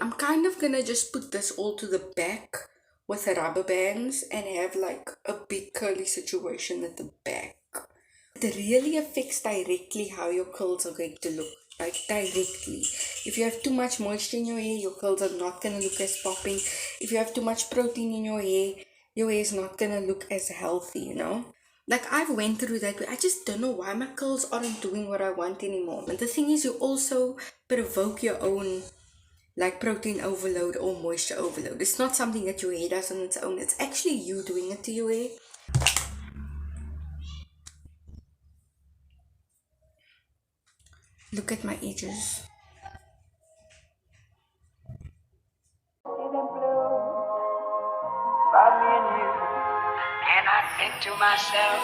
I'm kind of gonna just put this all to the back with the rubber bands and have like a big curly situation at the back. It really affects directly how your curls are going to look, like directly. If you have too much moisture in your hair, your curls are not gonna look as popping. If you have too much protein in your hair is not gonna look as healthy, you know? Like I've went through that, but I just don't know why my curls aren't doing what I want anymore. And the thing is, you also provoke your own like protein overload or moisture overload. It's not something that your hair does on its own. It's actually you doing it to your hair. Look at my edges. About me and you, and I think to myself,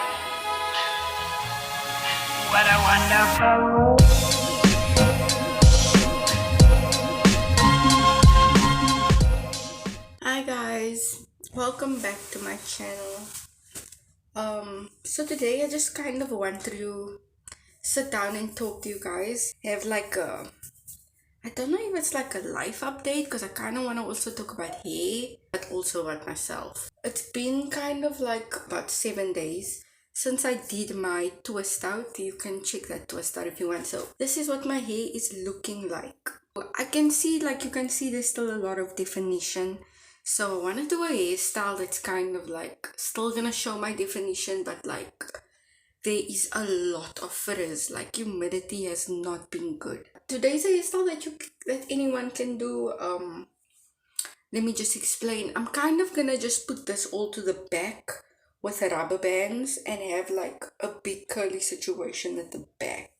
what a wonderful world. Hi guys, welcome back to my channel. So today I just kind of want to sit down and talk to you guys. Have like a, I don't know if it's like a life update because I kind of want to also talk about hair, but also about myself. It's been kind of like about 7 days since I did my twist out. You can check that twist out if you want. So this is what my hair is looking like. I can see, like you can see, there's still a lot of definition. So I want to do a hairstyle that's kind of like still gonna show my definition, but like there is a lot of frizz, like humidity has not been good. Today's a hairstyle that anyone can do. Let me just explain. I'm kind of gonna just put this all to the back with the rubber bands and have like a big curly situation at the back,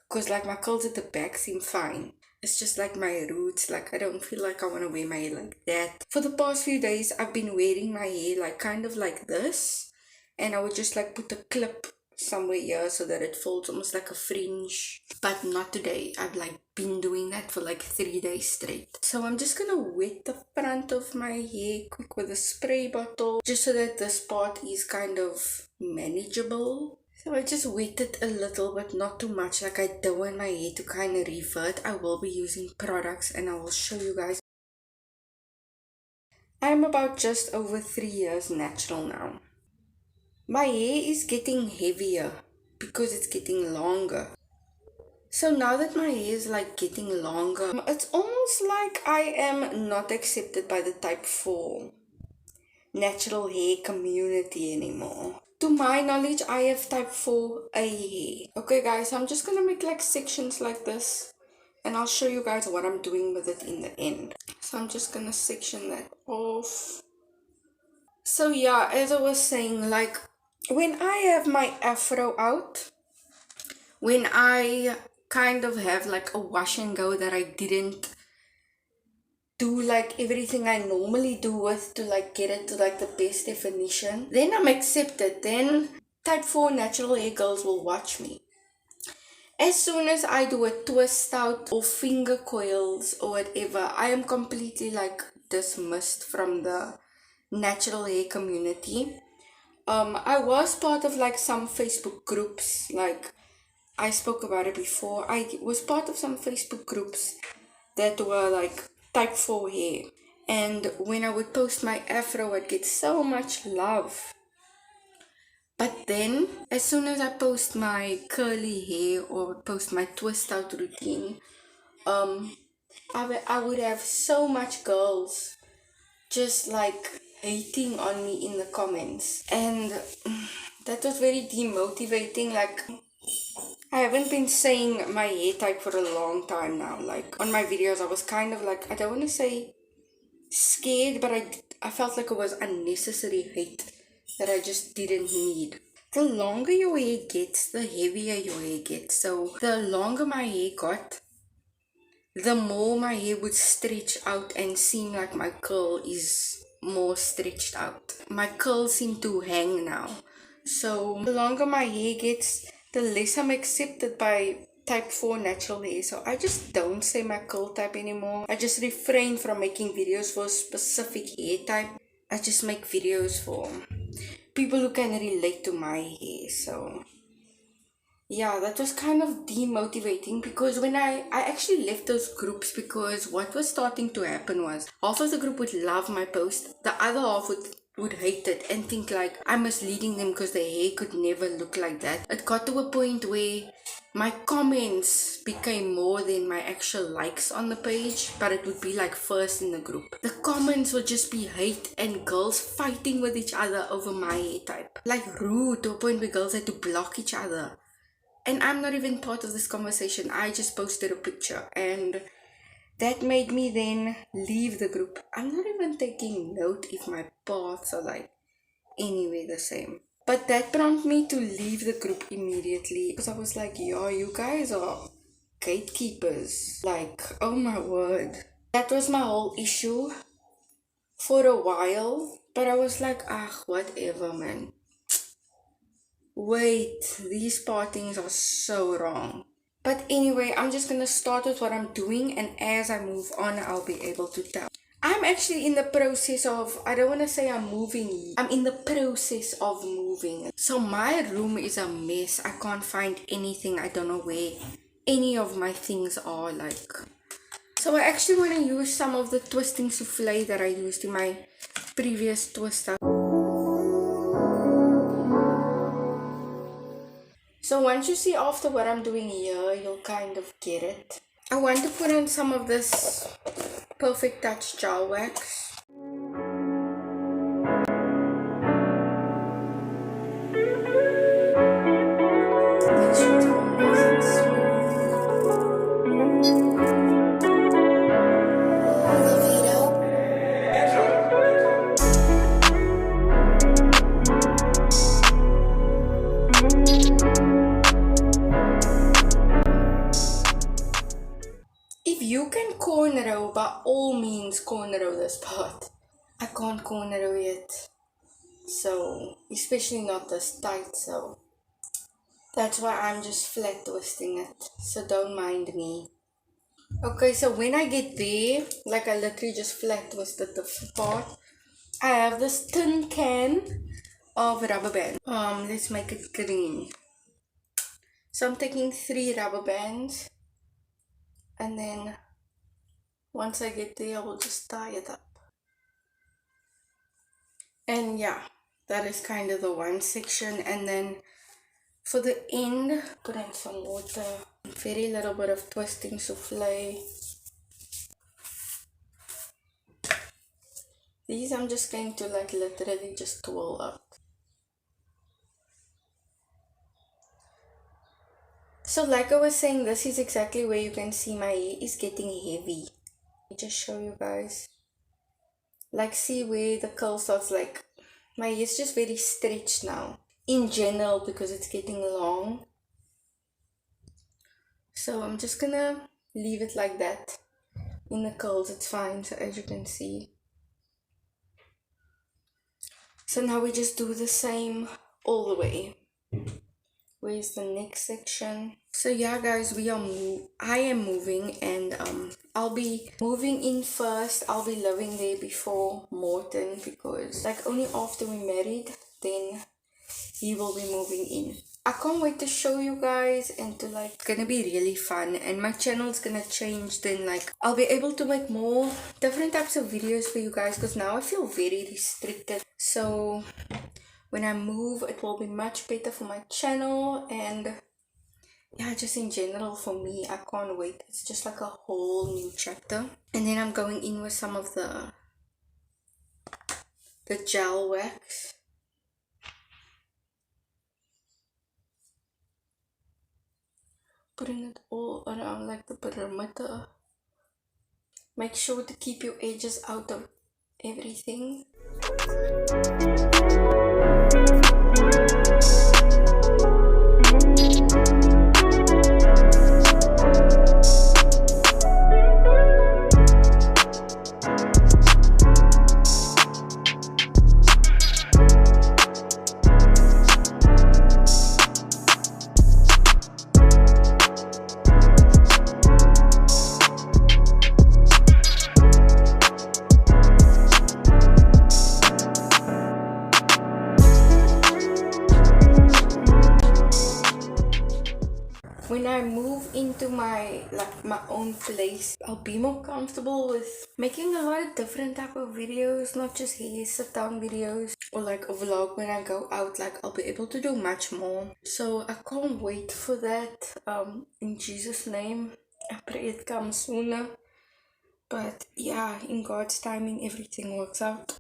because like my curls at the back seem fine. It's just like my roots, like I don't feel like I want to wear my hair like that. For the past few days I've been wearing my hair like kind of like this, and I would just like put a clip somewhere here so that it folds almost like a fringe, but not today. I've like been doing that for like 3 days straight. So I'm just gonna wet the front of my hair quick with a spray bottle just so that this part is kind of manageable. So I just wet it a little but not too much, like I don't want my hair to kind of revert. I will be using products and I will show you guys. I'm about just over 3 years natural now. My hair is getting heavier because it's getting longer. So now that my hair is like getting longer, it's almost like I am not accepted by the type 4 natural hair community anymore. To my knowledge, I have type 4A hair. Okay guys, so I'm just gonna make like sections like this and I'll show you guys what I'm doing with it in the end. So I'm just gonna section that off. So yeah, as I was saying, like when I have my afro out, when I kind of have like a wash and go that I didn't do like everything I normally do with to like get it to like the best definition, then I'm accepted. Then type 4 natural hair girls will watch me. As soon as I do a twist out or finger coils or whatever, I am completely like dismissed from the natural hair community. I was part of like some Facebook groups, like I spoke about it before. I was part of some Facebook groups that were like type 4 hair, and when I would post my afro I'd get so much love. But then as soon as I post my curly hair or post my twist out routine, I would have so much girls just like hating on me in the comments, and that was very demotivating. Like I haven't been saying my hair type for a long time now. Like on my videos I was kind of like, I don't want to say scared, but I felt like it was unnecessary hate that I just didn't need. The longer your hair gets, the heavier your hair gets. So the longer my hair got, the more my hair would stretch out and seem like my curl is more stretched out. My curls seem to hang now. So the longer my hair gets, the less I'm accepted by type 4 natural hair. So I just don't say my curl type anymore. I just refrain from making videos for a specific hair type. I just make videos for people who can relate to my hair. So yeah, that was kind of demotivating because when I actually left those groups because what was starting to happen was half of the group would love my post, the other half would hate it and think like I'm misleading them because their hair could never look like that. It got to a point where my comments became more than my actual likes on the page, but it would be like first in the group. The comments would just be hate and girls fighting with each other over my hair type. Like rude to a point where girls had to block each other. And I'm not even part of this conversation. I just posted a picture and that made me then leave the group. I'm not even taking note if my paths are like anyway the same. But that prompted me to leave the group immediately because I was like, yo, you guys are gatekeepers. Like, oh my word. That was my whole issue for a while. But I was like, ah, whatever, man. Wait, these partings are so wrong. But anyway, I'm just gonna start with what I'm doing, and as I move on, I'll be able to tell. I'm actually in the process of, I don't want to say I'm moving. I'm in the process of moving. So my room is a mess. I can't find anything. I don't know where any of my things are like. So I actually want to use some of the twisting souffle that I used in my previous twister. So once you see after what I'm doing here, you'll kind of get it. I want to put on some of this Perfect Touch gel wax. If you can cornrow, by all means cornrow this part. I can't cornrow it, so especially not this tight, so that's why I'm just flat twisting it, so don't mind me. Okay, so when I get there, like I literally just flat twisted the part, I have this tin can of rubber band. Let's make it green. So I'm taking 3 rubber bands, and then once I get there, I will just tie it up. And yeah, that is kind of the one section. And then for the end, put in some water, very little bit of twisting souffle. These I'm just going to like literally just twirl up. So like I was saying, this is exactly where you can see my hair is getting heavy. Let me just show you guys. Like see where the curl starts, like my hair is just very stretched now. In general, because it's getting long. So I'm just gonna leave it like that. In the curls it's fine, so as you can see. So now we just do the same all the way. Where's the next section? So yeah guys, I am moving, and I'll be moving in first. I'll be living there before Morton, because like only after we're married then he will be moving in. I can't wait to show you guys, and to like, it's gonna be really fun, and my channel's gonna change. Then like I'll be able to make more different types of videos for you guys, because now I feel very restricted. So when I move, it will be much better for my channel, and yeah, just in general for me. I can't wait. It's just like a whole new chapter. And then I'm going in with some of the gel wax. Putting it all around like the perimeter. Make sure to keep your edges out of everything. I move into my own place, I'll be more comfortable with making a lot of different type of videos, not just hair sit down videos or like a vlog. When I go out, like I'll be able to do much more. So I can't wait for that. In Jesus' name, I pray it comes sooner. But yeah, in God's timing, everything works out.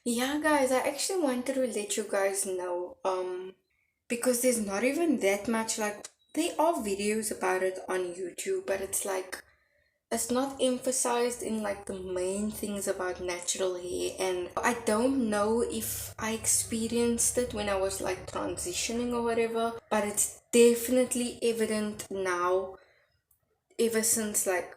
Yeah, guys, I actually wanted to let you guys know, because there's not even that much, like, there are videos about it on YouTube, but it's like, it's not emphasized in like the main things about natural hair. And I don't know if I experienced it when I was like transitioning or whatever, but it's definitely evident now, ever since like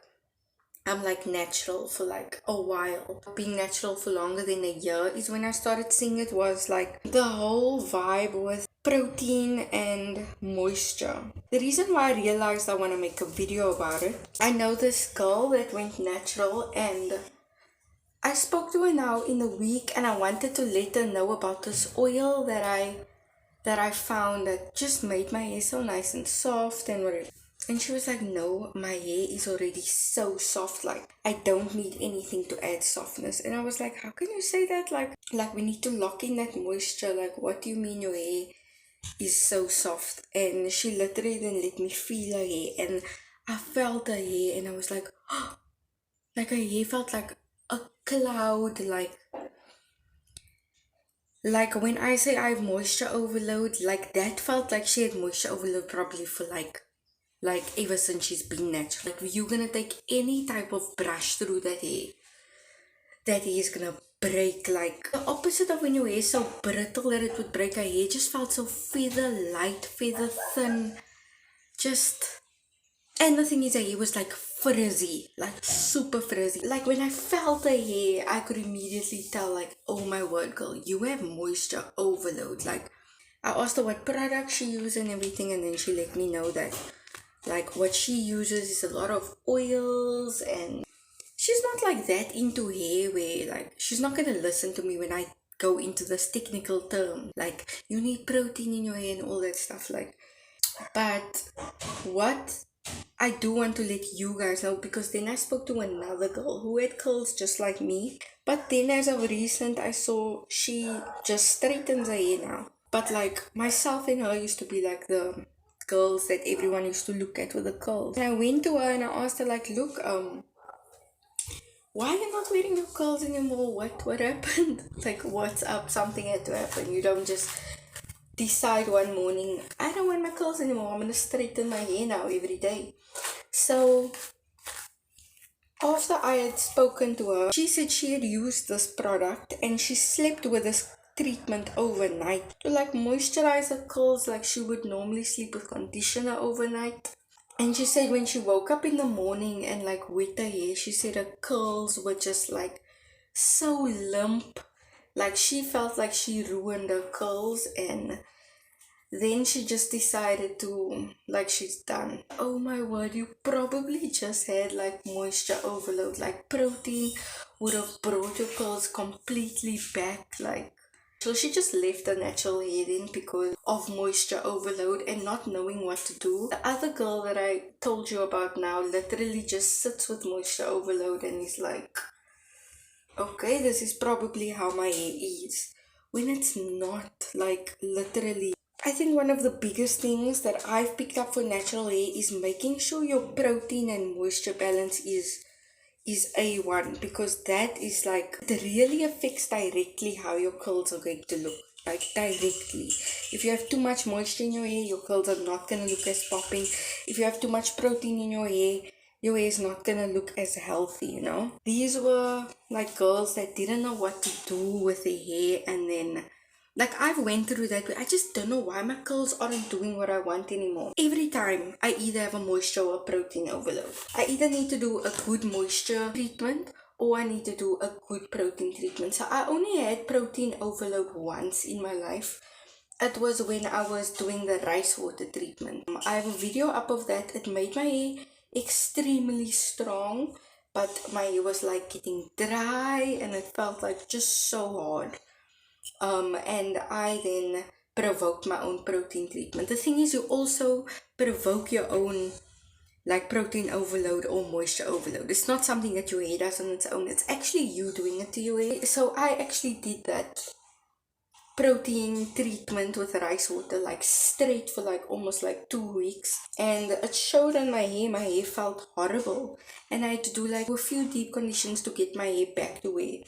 I'm like natural for like a while. Being natural for longer than a year is when I started seeing it was like the whole vibe with protein and moisture. The reason why I realized I want to make a video about it, I know this girl that went natural, and I spoke to her now in a week, and I wanted to let her know about this oil that I found that just made my hair so nice and soft and whatever. And she was like, no, my hair is already so soft, like I don't need anything to add softness. And I was like, how can you say that? Like we need to lock in that moisture. Like, what do you mean your hair is so soft? And she literally then let me feel her hair, and I felt her hair, and I was like, like her hair felt like a cloud. Like when I say I have moisture overload, like that felt like she had moisture overload probably for like ever since she's been natural. Like you're gonna take any type of brush through that hair is gonna break. Like the opposite of when your hair is so brittle that it would break. Her hair just felt so feather light, feather thin, just. And the thing is, her hair was like frizzy, like super frizzy. Like when I felt her hair, I could immediately tell, like, oh my word, girl, you have moisture overload. Like I asked her what product she used and everything, and then she let me know that like what she uses is a lot of oils, and she's not like that into hair where like she's not gonna listen to me when I go into this technical term like you need protein in your hair and all that stuff. Like, but what I do want to let you guys know, because then I spoke to another girl who had curls just like me, but then as of recent I saw she just straightens her hair now. But like myself and her used to be like the girls that everyone used to look at with the curls. And I went to her and I asked her like, look, why are you not wearing your curls anymore? What happened? Like, what's up? Something had to happen. You don't just decide one morning, I don't want my curls anymore, I'm gonna straighten my hair now every day. So after I had spoken to her, she said she had used this product and she slept with this treatment overnight to like moisturize her curls like she would normally sleep with conditioner overnight. And she said when she woke up in the morning and like wet her hair, she said her curls were just like so limp. Like she felt like she ruined her curls, and then she just decided to, like, she's done. Oh my word, you probably just had like moisture overload. Like protein would have brought your curls completely back. Like, so she just left the natural hair then because of moisture overload and not knowing what to do. The other girl that I told you about now literally just sits with moisture overload and is like, okay, this is probably how my hair is. When it's not, like, literally. I think one of the biggest things that I've picked up for natural hair is making sure your protein and moisture balance is A1, because that is like, it really affects directly how your curls are going to look. Like directly. If you have too much moisture in your hair, your curls are not going to look as popping. If you have too much protein in your hair is not going to look as healthy, you know. These were like girls that didn't know what to do with their hair, and then like I've went through that, but I just don't know why my curls aren't doing what I want anymore. Every time I either have a moisture or a protein overload. I either need to do a good moisture treatment or I need to do a good protein treatment. So I only had protein overload once in my life. It was when I was doing the rice water treatment. I have a video up of that. It made my hair extremely strong, but my hair was like getting dry and it felt like just so hard. And I then provoked my own protein treatment. The thing is, you also provoke your own like protein overload or moisture overload. It's not something that your hair does on its own. It's actually you doing it to your hair. So I actually did that protein treatment with rice water like straight for like almost like 2 weeks, and it showed on my hair felt horrible, and I had to do like a few deep conditions to get my hair back to where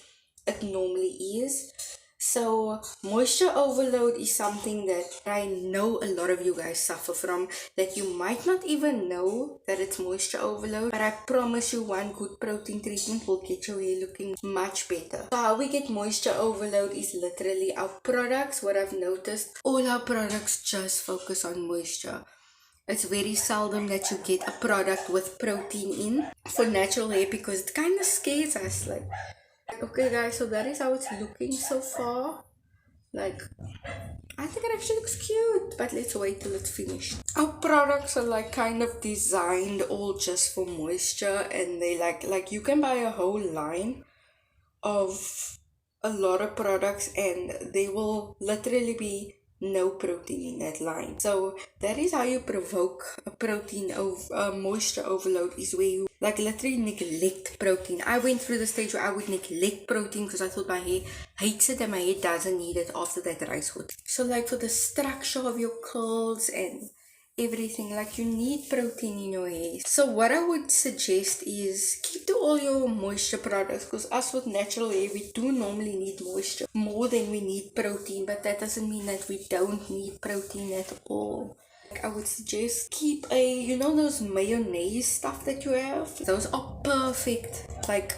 it normally is. So moisture overload is something that I know a lot of you guys suffer from, that you might not even know that it's moisture overload, but I promise you one good protein treatment will get your hair looking much better. So how we get moisture overload is literally our products. What I've noticed, all our products just focus on moisture. It's very seldom that you get a product with protein in for natural hair because it kind of scares us. Like, okay guys, so that is how it's looking so far. Like, I think it actually looks cute, but let's wait till it's finished. Our products are like kind of designed all just for moisture, and they like you can buy a whole line of a lot of products and there will literally be no protein in that line. So that is how you provoke a protein of moisture overload, is where you like literally neglect protein. I went through the stage where I would neglect protein because I thought my hair hates it and my hair doesn't need it after that rice water. So like for the structure of your curls and everything, like you need protein in your hair. So what I would suggest is keep to all your moisture products, because us with natural hair, we do normally need moisture more than we need protein, but that doesn't mean that we don't need protein at all. Like I would suggest keep you know those mayonnaise stuff that you have, those are perfect, like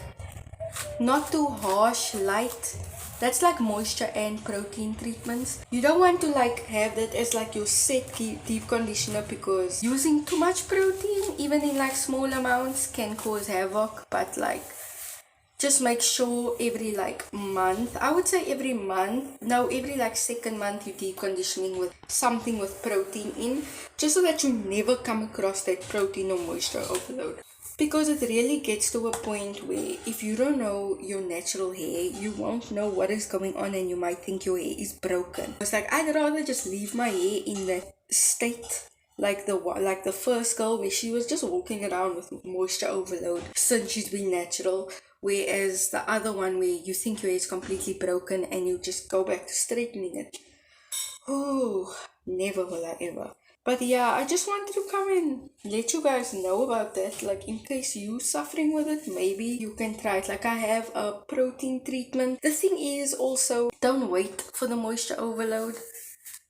not too harsh, light. That's like moisture and protein treatments. You don't want to like have that as like your set deep conditioner, because using too much protein even in like small amounts can cause havoc. But like just make sure every like month, I would say every month, no, every like second month, you deep conditioning with something with protein in, just so that you never come across that protein or moisture overload. Because it really gets to a point where if you don't know your natural hair, you won't know what is going on and you might think your hair is broken. It's like, I'd rather just leave my hair in that state, like the first girl where she was just walking around with moisture overload since she's been natural, whereas the other one where you think your hair is completely broken and you just go back to straightening it. Oh, never will I ever. But yeah, I just wanted to come and let you guys know about that. Like, in case you suffering with it, maybe you can try it. Like, I have a protein treatment. The thing is also, don't wait for the moisture overload.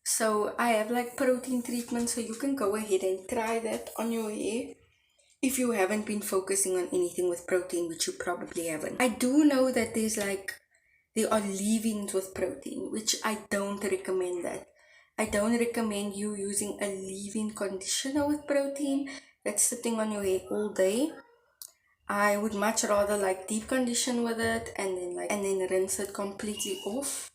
So I have like protein treatment, so you can go ahead and try that on your hair if you haven't been focusing on anything with protein, which you probably haven't. I do know that there are leave-ins with protein, which I don't recommend that. I don't recommend you using a leave-in conditioner with protein that's sitting on your hair all day. I would much rather like deep condition with it and then rinse it completely off.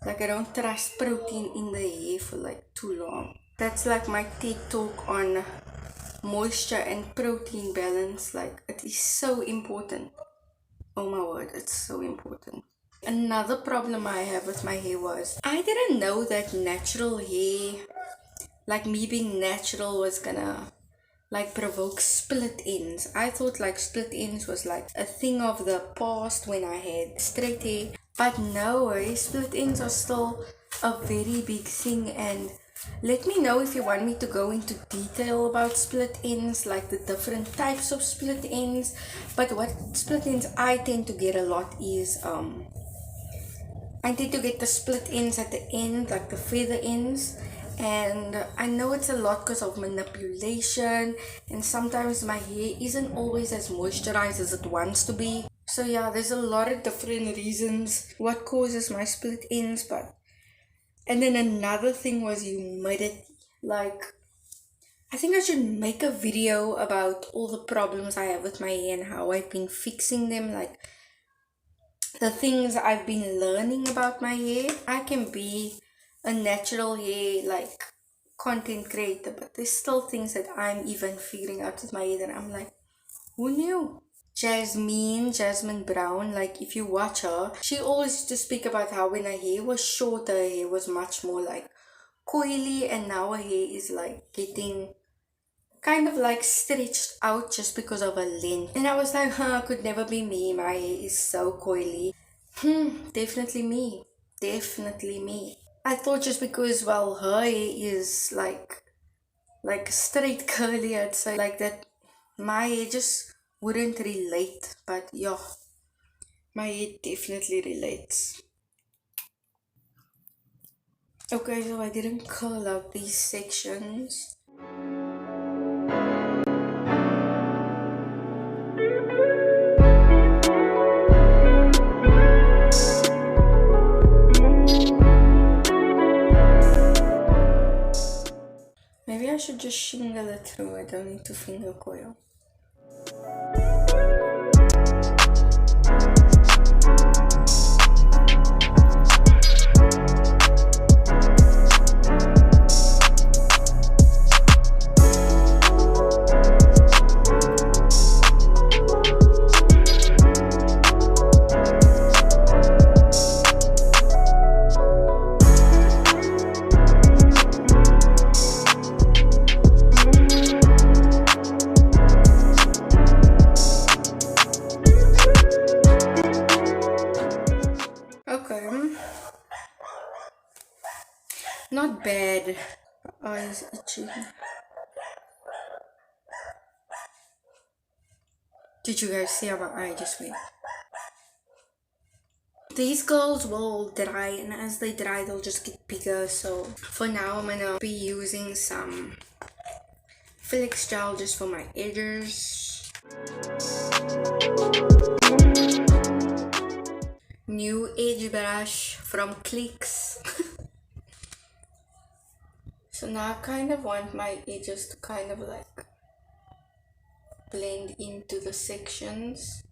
Like, I don't trust protein in the hair for like too long. That's like my TED talk on moisture and protein balance. Like, it is so important. Oh my word, it's so important. Another problem I have with my hair was I didn't know that natural hair, like me being natural, was gonna like provoke split ends. I thought like split ends was like a thing of the past when I had straight hair, but no, split ends are still a very big thing. And let me know if you want me to go into detail about split ends, like the different types of split ends. But what split ends I tend to get a lot is I tend to get the split ends at the end, like the feather ends. And I know it's a lot because of manipulation, and sometimes my hair isn't always as moisturized as it wants to be. So yeah, there's a lot of different reasons what causes my split ends. But and then another thing was humidity. Like, I think I should make a video about all the problems I have with my hair and how I've been fixing them. Like, the things I've been learning about my hair. I can be a natural hair like content creator, but there's still things that I'm even figuring out with my hair that I'm like, who knew? Jasmine Brown, like if you watch her, she always used to speak about how when her hair was short, her hair was much more like coily, and now her hair is like getting kind of like stretched out just because of her length. And I was like, huh, could never be me. My hair is so coily. Definitely me. Definitely me. I thought just because, well, her hair is like straight curly, I'd say like that, my hair just wouldn't relate. But yeah, my hair definitely relates. Okay, so I didn't curl out these sections. Maybe I should just shingle it through. I don't need to finger coil. Okay, not bad. Eyes itchy. Did you guys see how my eye just went? These curls will dry, and as they dry they'll just get bigger. So for now I'm gonna be using some Felix gel just for my edges. New edge brush from Clicks. So now I kind of want my edges to kind of like blend into the sections.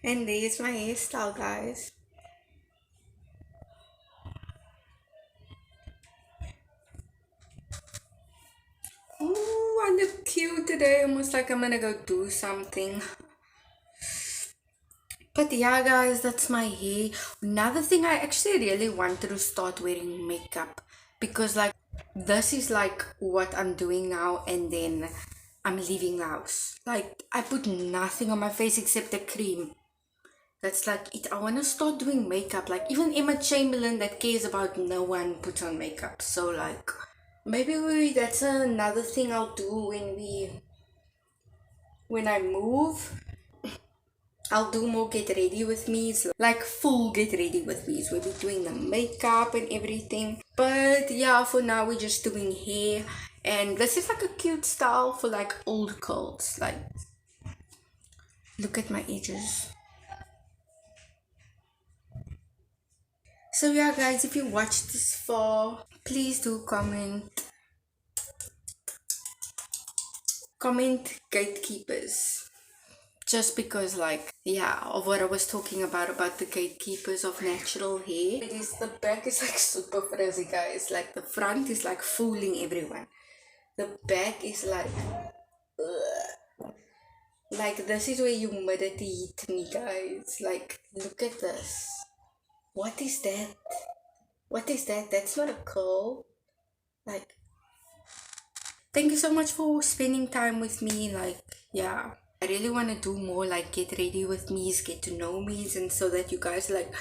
And there's my hairstyle, guys. Ooh, I look cute today, almost like I'm gonna go do something. But yeah, guys, that's my hair. Another thing, I actually really wanted to start wearing makeup, because like this is like what I'm doing now, and then I'm leaving the house. Like I put nothing on my face except a cream. That's like it. I want to start doing makeup. Like even Emma Chamberlain, that cares about no one puts on makeup. So like maybe that's another thing I'll do when I move. I'll do more get ready with me's, like full get ready with me's. We'll be doing the makeup and everything. But yeah, for now we're just doing hair, and this is like a cute style for like old curls. Like look at my edges. So yeah, guys, if you watched this far, please do comment gatekeepers, just because like yeah, of what I was talking about the gatekeepers of natural hair. It is, the back is like super frizzy, guys. Like the front is like fooling everyone, the back is like ugh. Like this is where humidity hit me, guys. Like look at this. What is that? What is that? That's not a curl. Like thank you so much for spending time with me. Like yeah, I really want to do more like get ready with me's, get to know me's, and so that you guys like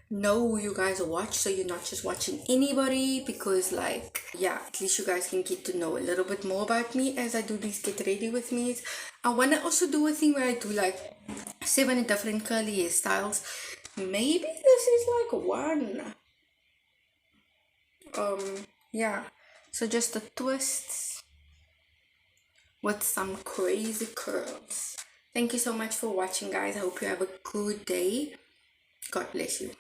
know who you guys watch, so you're not just watching anybody. Because like yeah, at least you guys can get to know a little bit more about me as I do these get ready with me's. I want to also do a thing where I do like 7 different curly hairstyles. Maybe this is like one. Yeah, so just the twists. with some crazy curls. Thank you so much for watching, guys. I hope you have a good day. God bless you.